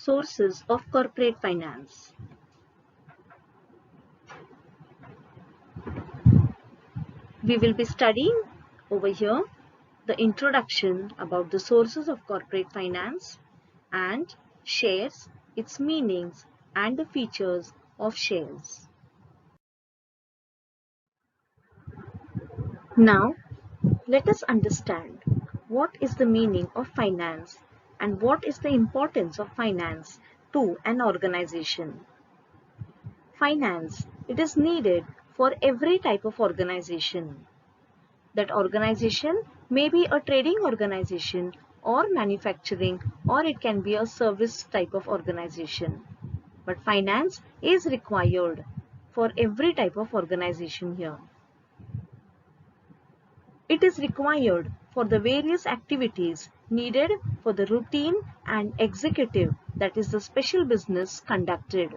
Sources of corporate finance. We will be studying over here the introduction about the sources of corporate finance and shares, its meanings and the features of shares. Now, let us understand what is the meaning of finance and what is the importance of finance to an organization. Finance, it is needed for every type of organization. That organization may be a trading organization or manufacturing, or it can be a service type of organization. But finance is required for every type of organization here. It is required for the various activities needed for the routine and executive, that is the special business conducted.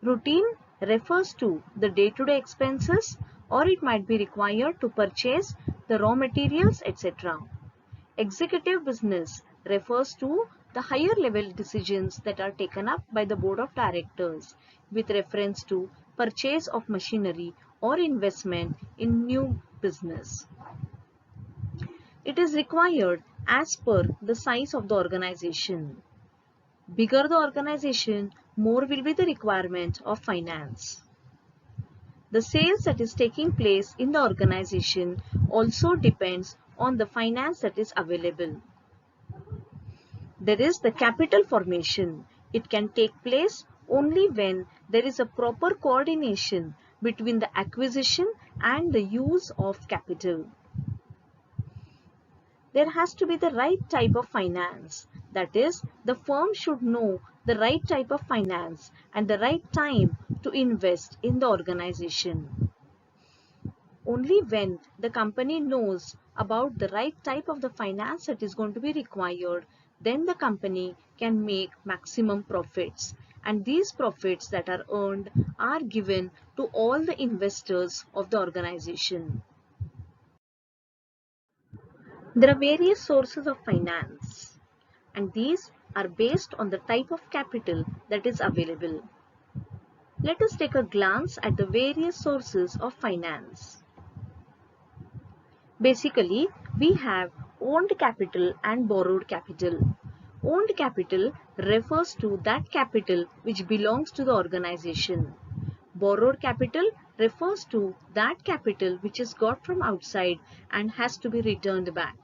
Routine refers to the day-to-day expenses, or it might be required to purchase the raw materials, etc. Executive business refers to the higher level decisions that are taken up by the board of directors with reference to purchase of machinery or investment in new business. It is required as per the size of the organization. Bigger the organization, more will be the requirement of finance. The sales that is taking place in the organization also depends on the finance that is available. There is the capital formation. It can take place only when there is a proper coordination between the acquisition and the use of capital. There has to be the right type of finance. That is, the firm should know the right type of finance and the right time to invest in the organization. Only when the company knows about the right type of the finance that is going to be required, then the company can make maximum profits. And these profits that are earned are given to all the investors of the organization. There are various sources of finance, and these are based on the type of capital that is available. Let us take a glance at the various sources of finance. Basically, we have owned capital and borrowed capital. Owned capital refers to that capital which belongs to the organization. Borrowed capital refers to that capital which is got from outside and has to be returned back.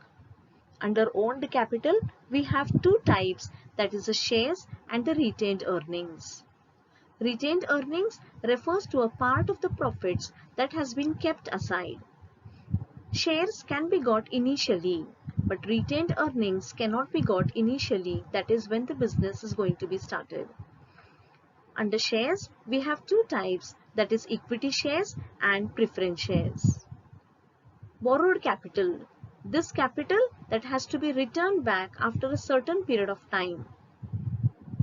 Under owned capital, we have two types, that is the shares and the retained earnings. Retained earnings refers to a part of the profits that has been kept aside. Shares can be got initially, but retained earnings cannot be got initially, that is when the business is going to be started. Under shares, we have two types, that is equity shares and preference shares. Borrowed capital. This capital that has to be returned back after a certain period of time.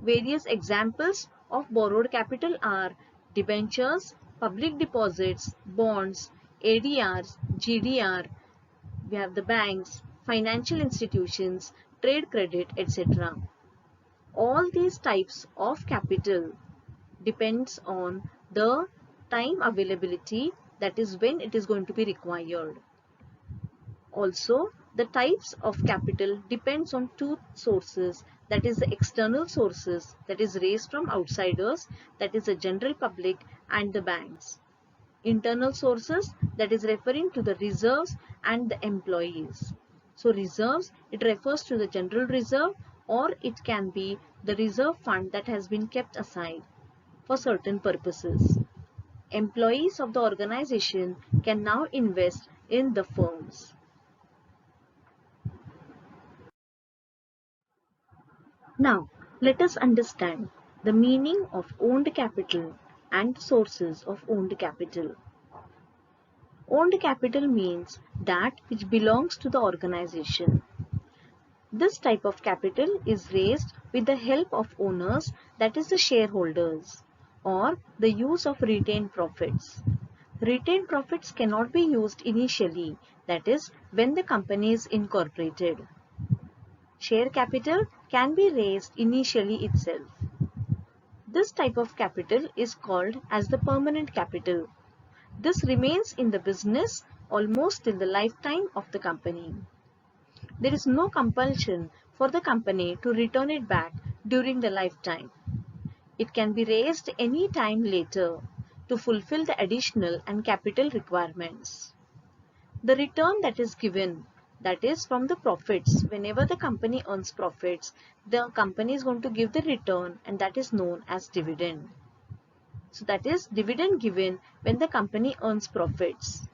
Various examples of borrowed capital are debentures, public deposits, bonds, ADRs, GDR. We have the banks, financial institutions, trade credit, etc. All these types of capital depends on the time availability, that is when it is going to be required. Also, the types of capital depends on two sources, that is the external sources that is raised from outsiders, that is the general public and the banks. Internal sources, that is referring to the reserves and the employees. So reserves, it refers to the general reserve, or it can be the reserve fund that has been kept aside for certain purposes. Employees of the organization can now invest in the firms. Now, let us understand the meaning of owned capital and sources of owned capital. Owned capital means that which belongs to the organization. This type of capital is raised with the help of owners, that is the shareholders, or the use of retained profits. Retained profits cannot be used initially, that is when the company is incorporated. Share capital can be raised initially itself. This type of capital is called as the permanent capital. This remains in the business almost till the lifetime of the company. There is no compulsion for the company to return it back during the lifetime. It can be raised any time later to fulfill the additional and capital requirements. The return that is given, that is from the profits, whenever the company earns profits, the company is going to give the return, and that is known as dividend. So that is dividend given when the company earns profits.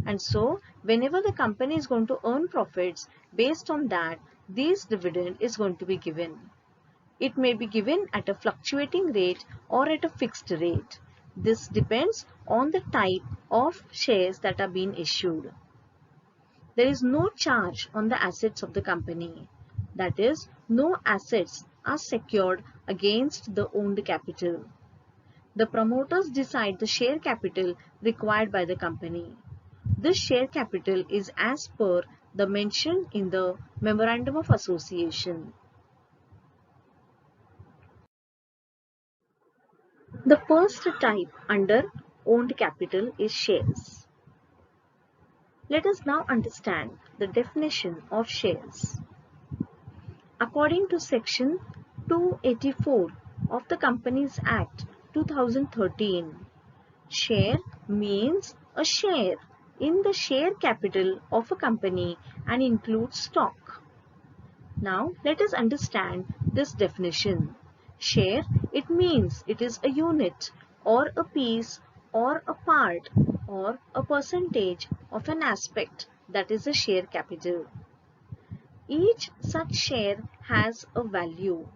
And so whenever the company is going to earn profits, based on that, this dividend is going to be given. It may be given at a fluctuating rate or at a fixed rate. This depends on the type of shares that are being issued. There is no charge on the assets of the company. That is, no assets are secured against the owned capital. The promoters decide the share capital required by the company. This share capital is as per the mention in the Memorandum of Association. The first type under owned capital is shares. Let us now understand the definition of shares. According to Section 284 of the Companies Act 2013, share means a share in the share capital of a company and includes stock. Now let us understand this definition. Share, it means it is a unit or a piece or a part or a percentage of an aspect, that is a share capital. Each such share has a value.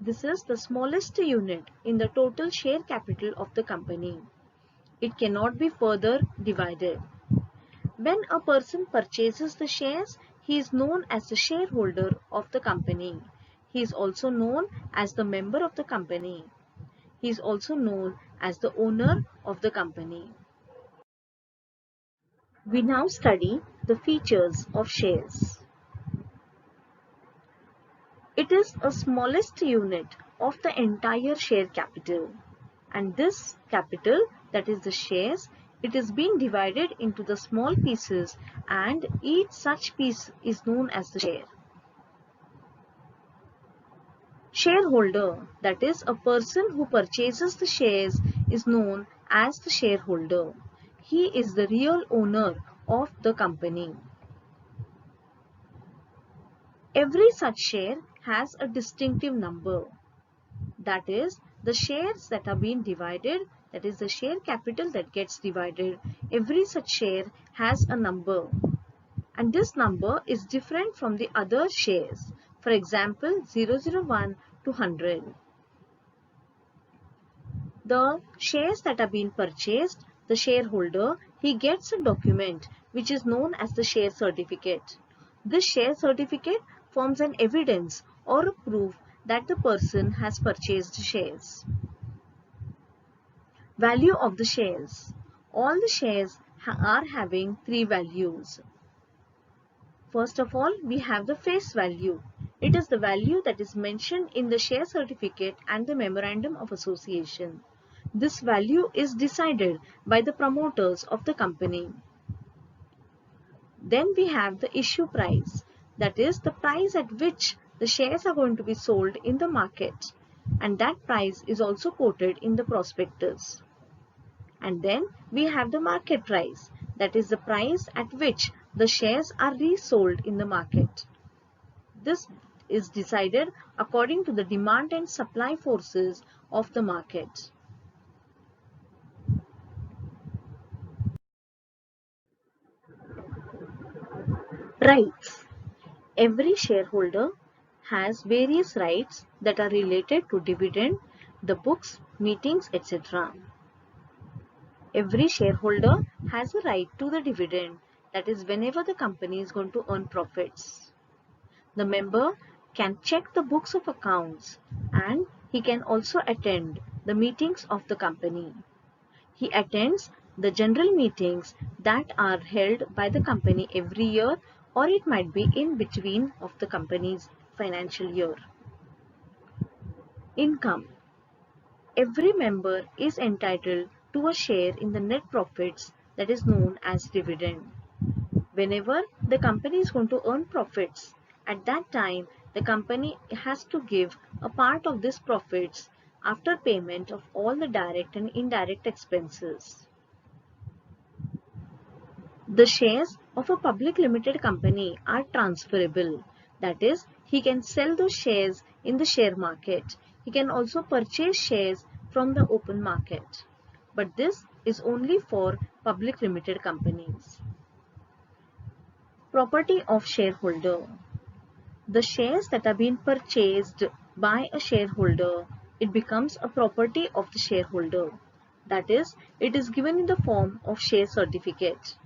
This is the smallest unit in the total share capital of the company. It cannot be further divided. When a person purchases the shares, he is known as the shareholder of the company. He is also known as the member of the company. He is also known as the owner of the company. We now study the features of shares. It is a smallest unit of the entire share capital, and this capital, that is the shares, it is being divided into the small pieces, and each such piece is known as the share. Shareholder, that is a person who purchases the shares, is known as the shareholder. He is the real owner of the company. Every such share has a distinctive number. That is, the shares that are being divided, that is the share capital that gets divided, every such share has a number. And this number is different from the other shares. For example, 001 to 100. The shares that are being purchased, the shareholder, he gets a document which is known as the share certificate. This share certificate forms an evidence or a proof that the person has purchased shares. Value of the shares. All the shares are having three values. First of all, we have the face value. It is the value that is mentioned in the share certificate and the Memorandum of Association. This value is decided by the promoters of the company. Then we have the issue price. That is the price at which the shares are going to be sold in the market, and that price is also quoted in the prospectus. And then we have the market price. That is the price at which the shares are resold in the market. This is decided according to the demand and supply forces of the market. Rights. Every shareholder has various rights that are related to dividend, the books, meetings, etc. Every shareholder has a right to the dividend, that is whenever the company is going to earn profits. The member can check the books of accounts, and he can also attend the meetings of the company. He attends the general meetings that are held by the company every year, or it might be in between of the company's financial year. Income. Every member is entitled to a share in the net profits that is known as dividend. Whenever the company is going to earn profits, at that time the company has to give a part of this profits after payment of all the direct and indirect expenses. The shares of a public limited company are transferable. That is, he can sell those shares in the share market. He can also purchase shares from the open market. But this is only for public limited companies. Property of shareholder. The shares that are being purchased by a shareholder, it becomes a property of the shareholder. That is, it is given in the form of share certificate.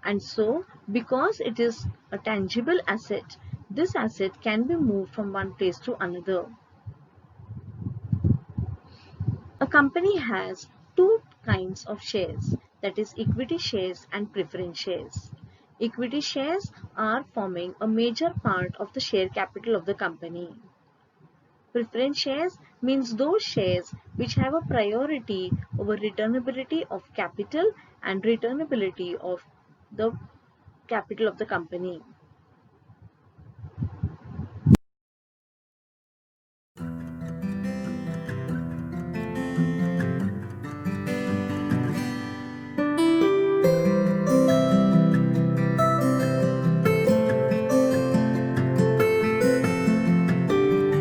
And so, because it is a tangible asset, this asset can be moved from one place to another. A company has two kinds of shares, that is equity shares and preference shares. Equity shares are forming a major part of the share capital of the company. Preference shares means those shares which have a priority over returnability of capital and returnability of the capital of the company.